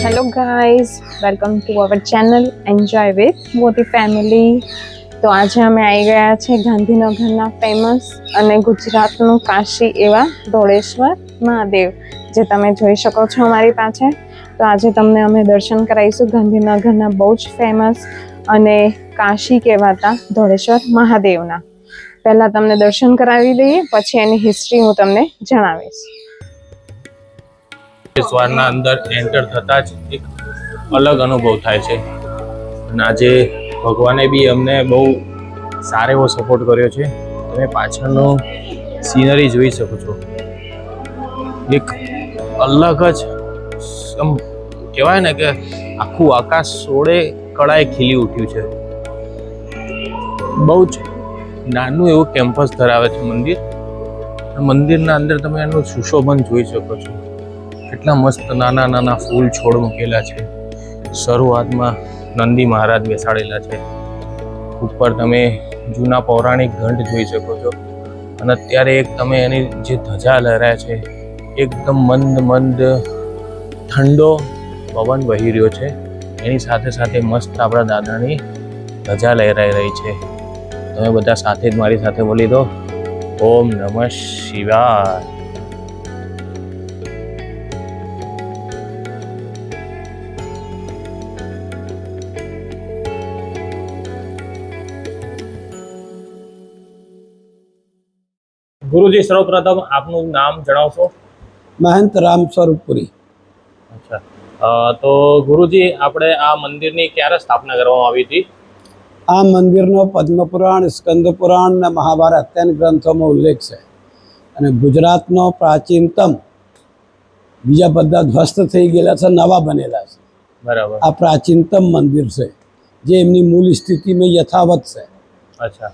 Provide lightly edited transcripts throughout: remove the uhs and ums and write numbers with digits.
Hello guys, welcome to our channel enjoy with Modi family. તો આજે અમે આવી ગયા છે ગાંધીનગરના ફેમસ અને ગુજરાતનું કાશી એવા ધોળેશ્વર મહાદેવ, જે તમે જોઈ શકો છો અમારી પાછળ. તો આજે તમને અમે દર્શન કરાવીશું ગાંધીનગરના બહુ જ ફેમસ અને કાશી કહેવાતા ધોળેશ્વર મહાદેવના. પહેલાં તમને દર્શન કરાવી દઈએ, પછી એની હિસ્ટ્રી હું તમને જણાવીશ. દ્વારના અંદર એન્ટર થતાં જ એક અલગ અનુભવ થાય છે અને આજે ભગવાને બી અમને બહુ સારો એવો સપોર્ટ કર્યો છે. તમે પાછળનો સીનરી જોઈ શકો છો, એક અલગ જ આમ કહેવાય ને કે આખું આકાશ સોળે કળાએ ખીલી ઉઠ્યું છે. બહુ જ નાનું એવું કેમ્પસ ધરાવે છે મંદિર. મંદિરના અંદર તમે એનું સુશોભન જોઈ શકો છો. કેટલા મસ્ત નાના નાના ફૂલ છોડ મૂકેલા છે. શરૂઆતમાં નંદી મહારાજ બેસાડેલા છે. ઉપર તમે જૂના પૌરાણિક ઘંટ જોઈ શકો છો અને અત્યારે એક તમે એની જે ધજા લહેરાય છે, એકદમ મંદ મંદ ઠંડો પવન વહી રહ્યો છે. એની સાથે સાથે મસ્ત આપણા દાદાની ધજા લહેરાઈ રહી છે. તમે બધા સાથે જ મારી સાથે બોલી દો, ઓમ નમઃ શિવાય. ગુરુજી, સર્વપ્રથમ આપનું નામ જણાવશો? મહંત રામ સ્વરૂપપુરી. અચ્છા, તો ગુરુજી, આપણે આ મંદિરની ક્યારે સ્થાપના કરવામાં આવી હતી? આ મંદિરનો પદ્મપુરાણ, સ્કંદપુરાણ અને મહાભારત ત્રણ ગ્રંથોમાં ઉલ્લેખ છે. અને ગુજરાતનો પ્રાચીનતમ, બીજા બધા ધ્વસ્ત થઈ ગયેલા છે, નવા બનેલા છે. બરાબર. આ પ્રાચીનતમ મંદિર છે, જે એમની મૂળ સ્થિતિમાં યથાવત છે. અચ્છા,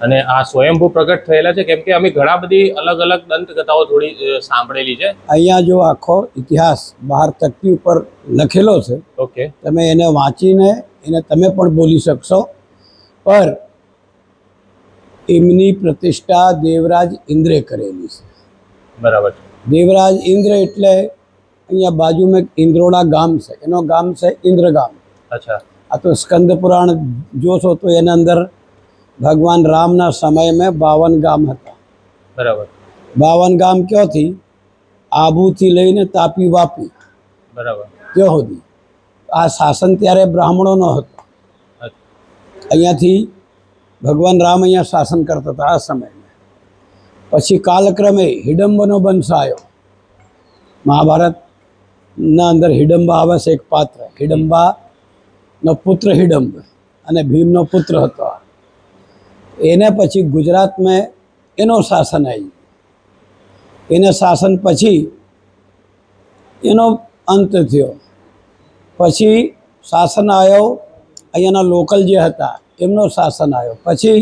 અને આ સ્વયંભૂ પ્રગટ થયેલા છે? કેમ કે અમે ઘણા બધી અલગ અલગ દંતકથાઓ થોડી સાંભળેલી છે. અહીંયા જો આખો ઇતિહાસ બહાર તકતી ઉપર લખેલો છે. ઓકે. તમે એને વાંચીને એને તમે પણ બોલી શકશો. પર એમની પ્રતિષ્ઠા દેવરાજ ઇન્દ્રે કરેલી છે. બરાબર. દેવરાજ ઇન્દ્ર એટલે અહીંયા બાજુમાં ઇન્દ્રોડા ગામ છે, એનો ગામ છે ઇન્દ્ર ગામ. અચ્છા. આ તો સ્કંદ પુરાણ જોશો તો એના અંદર ભગવાન રામના સમયમાં 52 ગામ હતા. બરાબર. 52 ગામ ક્યાંથી? આબુથી લઈને તાપી, વાપી, બરાબર, ત્યાં સુધી. આ શાસન ત્યારે બ્રાહ્મણોનો હતો. અહીંયાથી ભગવાન રામ અહીંયા શાસન કરતા હતા આ સમયમાં. પછી કાલક્રમે હિડમ્બનો વંશ આવ્યો. મહાભારતના અંદર હિડમ્બા આવે છે એક પાત્ર. હિડમ્બાનો પુત્ર હિડમ્બ અને ભીમનો પુત્ર હતો. એને પછી ગુજરાતમાં એનો શાસન આવ્યું. એના શાસન પછી એનો અંત થયો. પછી શાસન આવ્યો અહીંયાના લોકલ જે હતા એમનો શાસન આવ્યો. પછી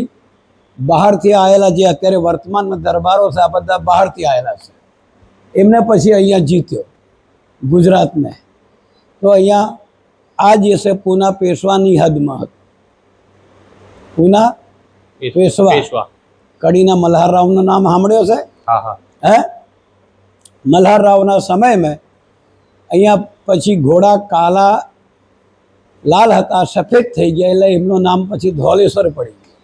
બહારથી આવેલા જે અત્યારે વર્તમાનમાં દરબારો છે, આ બધા બહારથી આવેલા છે. એમને પછી અહીંયા જીત્યો ગુજરાતને. તો અહીંયા આ જે છે પૂના પેશવાની હદમાં હતું. પૂના પેશવા. કડીના મલ્હારરાવનું નામ સાંભળ્યો છે? હા હા. હે, મલ્હારરાવના સમયમાં અહીંયા પછી ઘોડા કાલા લાલ હતા, સફેદ થઈ ગયા, એટલે એમનું નામ પછી ધોલેશ્વર પડી ગયું.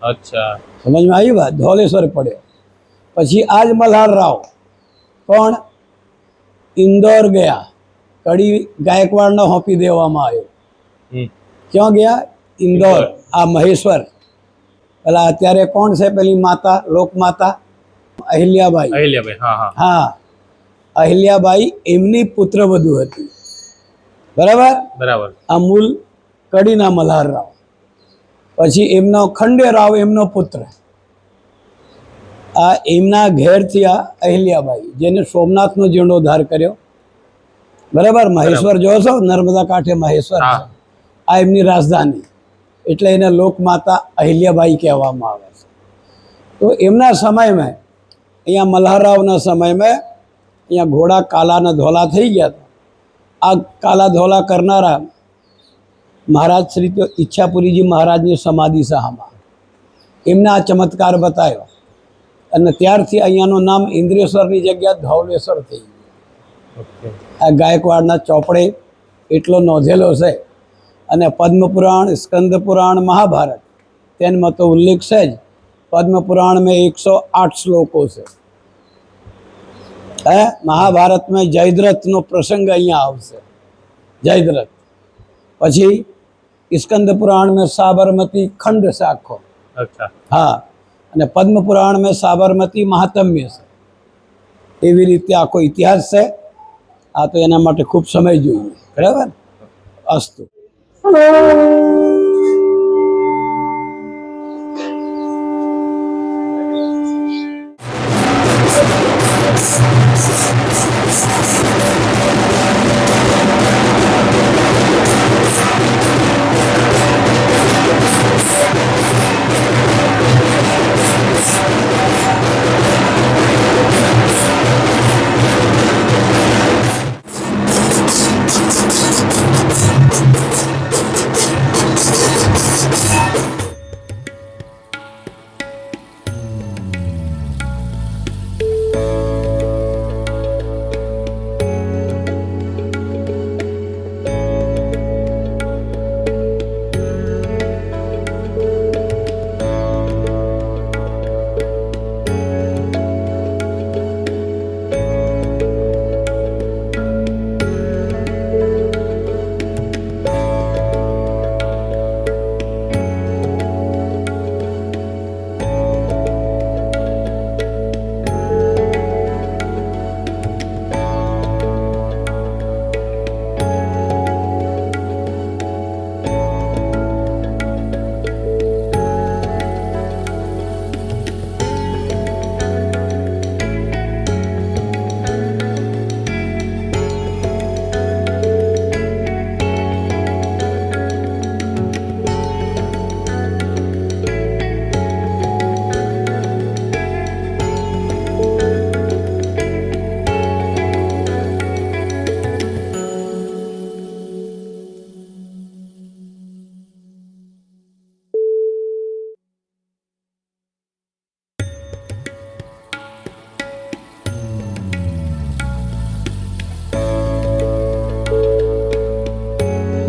અચ્છા, સમજમાં આવી વાત? ધોલેશ્વર પડ્યો. પછી આજ મલ્હારરાવ પણ ઇન્દોર ગયા. કડી ગાયકવાડને સોંપી દેવામાં આવ્યો. ક્યાં ગયા? ઇન્દોર. આ મહેશ્વર. પેલા અત્યારે કોણ છે પેલી માતા, લોકમાતા અહિલ્યાબાઈ? અહિલ્યાબાઈ, હા હા હા, અહિલ્યાબાઈ એમની પુત્રવધુ હતી. બરાબર. બરાબર. આ મૂળ કડીના મલ્હારરાવ. પછી એમનો ખંડેરાવ, એમનો પુત્ર. આ એમના ઘેરથી આ અહિલ્યાબાઈ, જેને સોમનાથનો જીર્ણોદ્ધાર કર્યો. બરાબર. મહેશ્વર જોશો, નર્મદા કાંઠે મહેશ્વર છે. આ એમની રાજધાની, એટલે એને લોકમાતા અહિલ્યાબાઈ કહેવામાં આવે છે. તો એમના સમયમાં અહીંયા મલ્હારરાવના સમયમાં અહીંયા ઘોડા કાલાના ધોલા થઈ ગયા હતા. આ કાલા ધોલા કરનારા મહારાજ શ્રી તો ઈચ્છાપુરીજી મહારાજની સમાધિ સાહામાં એમને આ ચમત્કાર બતાવ્યો. અને ત્યારથી અહીંયાનું નામ ઇન્દ્રેશ્વરની જગ્યા ધવલેશ્વર થઈ ગયું. આ ગાયકવાડના ચોપડે એટલો નોંધેલો છે. અને પદ્મપુરાણ, સ્કંદ પુરાણ, મહાભારત તેનમાં તો ઉલ્લેખ છે જ. पद्म में 108 श्लोकों से है. महाभारत में जयद्रथ नो प्रसंग अहियां आवशे. जयद्रथ पछी स्कंद पुराण में साबरमती खंड शाखो. अच्छा. हाँ. અને પદ્મ પુરાણ में साबरमती महात्म्य છે. એવી રીતે આખો ઇતિહાસ છે. આ તો એના માટે ખૂબ સમય જોઈએ. બરાબર. અસ્તુ.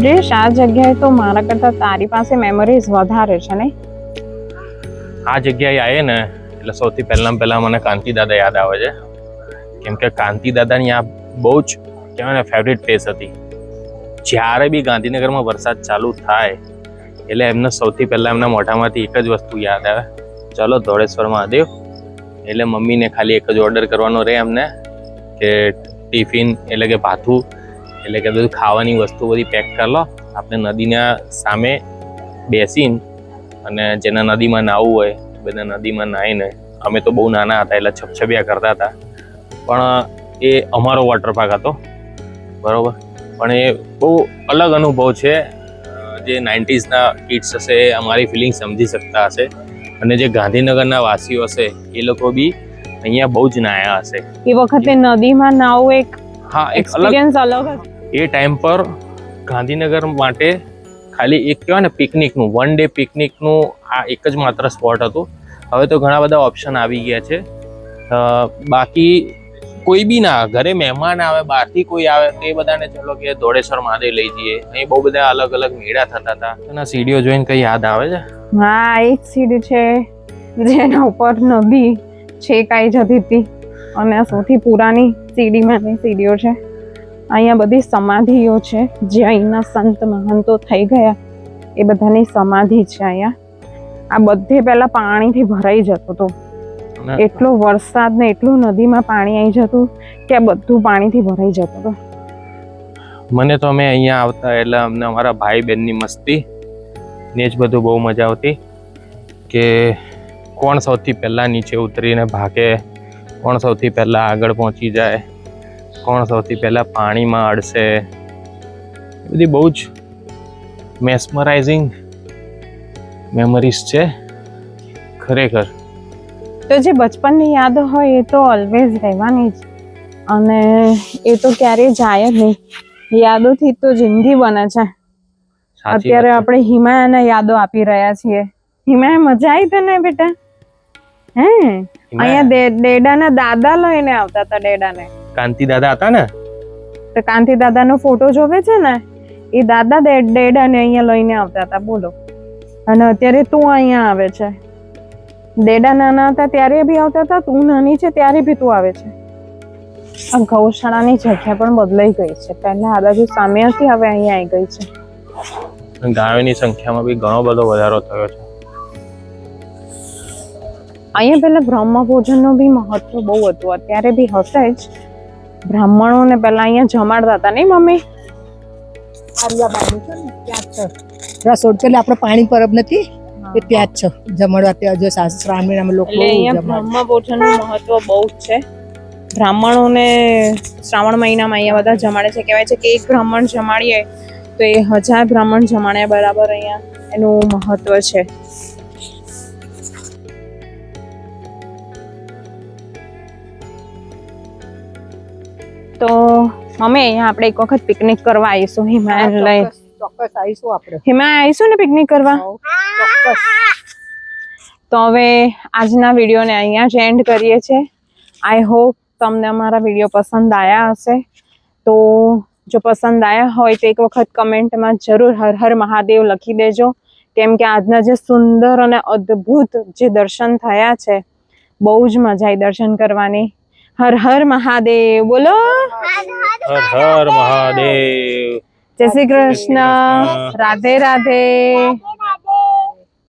જયેશ, આ જગ્યાએ તો મારા કરતા તારી પાસે મેમરીઝ વધારે છે ને? આ જગ્યાએ આવીએ ને એટલે સૌથી પહેલા મને કાંતિ દાદા યાદ આવે છે. કેમ કે કાંતિ દાદાની આ બહુ જ કહેવાય ને ફેવરિટ પ્લેસ હતી. જ્યારે બી ગાંધીનગરમાં વરસાદ ચાલુ થાય એટલે એમને સૌથી પહેલાં એમના મોઢામાંથી એક જ વસ્તુ યાદ આવે, ચલો ધોળેશ્વર મહાદેવ. એટલે મમ્મીને ખાલી એક જ ઓર્ડર કરવાનો રહે એમને કે ટિફિન એટલે કે ભાથું એટલે કે બધું ખાવાની વસ્તુ બધી પેક કરી લો, આપણે નદીના સામે બેસીને અને જેના નદીમાં નાહવું હોય બધા નદીમાં નાહીને, અમે તો બહુ નાના હતા એટલે છપછપિયા કરતા હતા, પણ એ અમારો વોટર પાર્ક હતો બરાબર. પણ એ બહુ અલગ અનુભવ છે. જે 90sના કિડ્સ હશે એ અમારી ફિલિંગ સમજી શકતા હશે, અને જે ગાંધીનગરના વાસીઓ હશે એ લોકો બી અહીંયા બહુ જ નાયા હશે. એ વખતે નદીમાં નાવું એક હા એક એક્સપિરિયન્સ અલગ હતો. એ ટાઈમ પર ગાંધીનગર માટે ખાલી એક કહેવાય ને પિકનિકનું, વન ડે પિકનિકનું આ એક જ માત્ર સ્પોટ હતું. હવે તો ઘણા બધા ઓપ્શન આવી ગયા છે. બાકી કોઈ બી ના ઘરે મહેમાન આવે, બહારથી કોઈ આવે તો એ બધાને ચલો કે ધોળેશ્વર મહાદેવ લઈ જઈએ. અહીં બહુ બધા અલગ અલગ મેળા થતા હતા. એના સીડીઓ જોઈને કઈ યાદ આવે છે? હા, એક સીડી છે જેના ઉપર નદી છેકાઈ જતી હતી, અને આ સૌથી પુરાની સીડીમાંની સીડીઓ છે. અહીંયા બધી સમાધિઓ છે જે અહીંના સંત મહંતો થઈ ગયા એ બધાની સમાધિ છે અહીંયા. આ બધે પહેલા પાણીથી ભરાઈ જતું હતું. એટલો વરસાદ ને એટલું નદીમાં પાણી આવી જતું કે આ બધું પાણીથી ભરાઈ જતું હતું. મને તો અમે અહીંયા આવતા એટલે અમને અમારા ભાઈ બહેનની મસ્તી ને જ બધું બહુ મજા આવતી કે કોણ સૌથી પહેલાં નીચે ઉતરીને ભાગે, કોણ સૌથી પહેલાં આગળ પહોંચી જાય, કોણ સૌથી પહેલાં પાણીમાં અડશે. એ બધી બહુ જ મેસ્મરાઇઝિંગ મેમરીઝ છે ખરેખર. તો જે બચપનની યાદ હોય એ તો ઓલવેઝ રહેવાની જ, અને એ તો ક્યારેય જાય જ નહીં. યાદોથી તો જિંદગી બને છે. અત્યારે આપણે હિમાયાને યાદો આપી રહ્યા છીએ. હિમાયા મજા આવી તને બેટા? હે અહીંયા ડેડાના દાદા લઈને આવતા હતા. ડેડાને કાંતિ દાદા હતા ને, તો કાંતિ દાદાનો ફોટો જોવે છે ને, એ દાદા ડેડાને અહીંયા લઈને આવતા હતા, બોલો. અને અત્યારે તું અહીંયા આવે છે. ડેડા નાના હતા ત્યારે બી આવતા હતા, તું નાની છે ત્યારે બી તું આવે છે. આ ગૌશાળાની જગ્યા પણ બદલાઈ ગઈ છે. પહેલા આ બાજુ સામે હતી, હવે અહીંયા આવી ગઈ છે. ગાયોની સંખ્યામાં બી ઘણો બધો વધારો થયો છે. અહીંયા પહેલા બ્રહ્મ ભોજનનું બી મહત્વ બહુ હતું, અત્યારે બી હશે જ. બ્રાહ્મણોને પહેલા અહીંયા જમાડતા હતા નહીં મમ્મી? આર્યાબાનું છે ને ત્યાં જ છે રસોડ છે, એટલે આપણે પાણી પરબ નથી એ ત્યાં જ છે જમણવા. ત્યાં જો શ્રાવણી અમે લોકો એટલે અહીંયા બ્રહ્મ ભોજનનું મહત્વ બહુ જ છે. બ્રાહ્મણોને શ્રાવણ મહિનામાં અહીંયા બધા જમાડે છે. કહેવાય છે કે એક બ્રાહ્મણ જમાડીએ તો એ 1000 બ્રાહ્મણ જમાડ્યા બરાબર અહીંયા એનું મહત્વ છે. તો મમ્મી અહીંયા આપણે એક વખત પિકનિક કરવા આવીશું હિમાયન લઈ. ચોક્કસ આવીશું આપણે. હિમાય આવીશું ને પિકનિક કરવા. ચોક્કસ. તો હવે આજના વિડીયોને અહીંયા જ એન્ડ કરીએ છીએ. આઈ હોપ તમને અમારા વિડીયો પસંદ આવ્યા હશે. તો જો પસંદ આવ્યા હોય તો એક વખત કમેન્ટમાં જરૂર હર હર મહાદેવ લખી દેજો. કેમ કે આજના જે સુંદર અને અદ્ભુત જે દર્શન થયા છે, બહુ જ મજા આવી દર્શન કરવાની. હર હર મહાદેવ બોલો. હર હર મહાદેવ. જય શ્રી કૃષ્ણ. રાધે રાધે.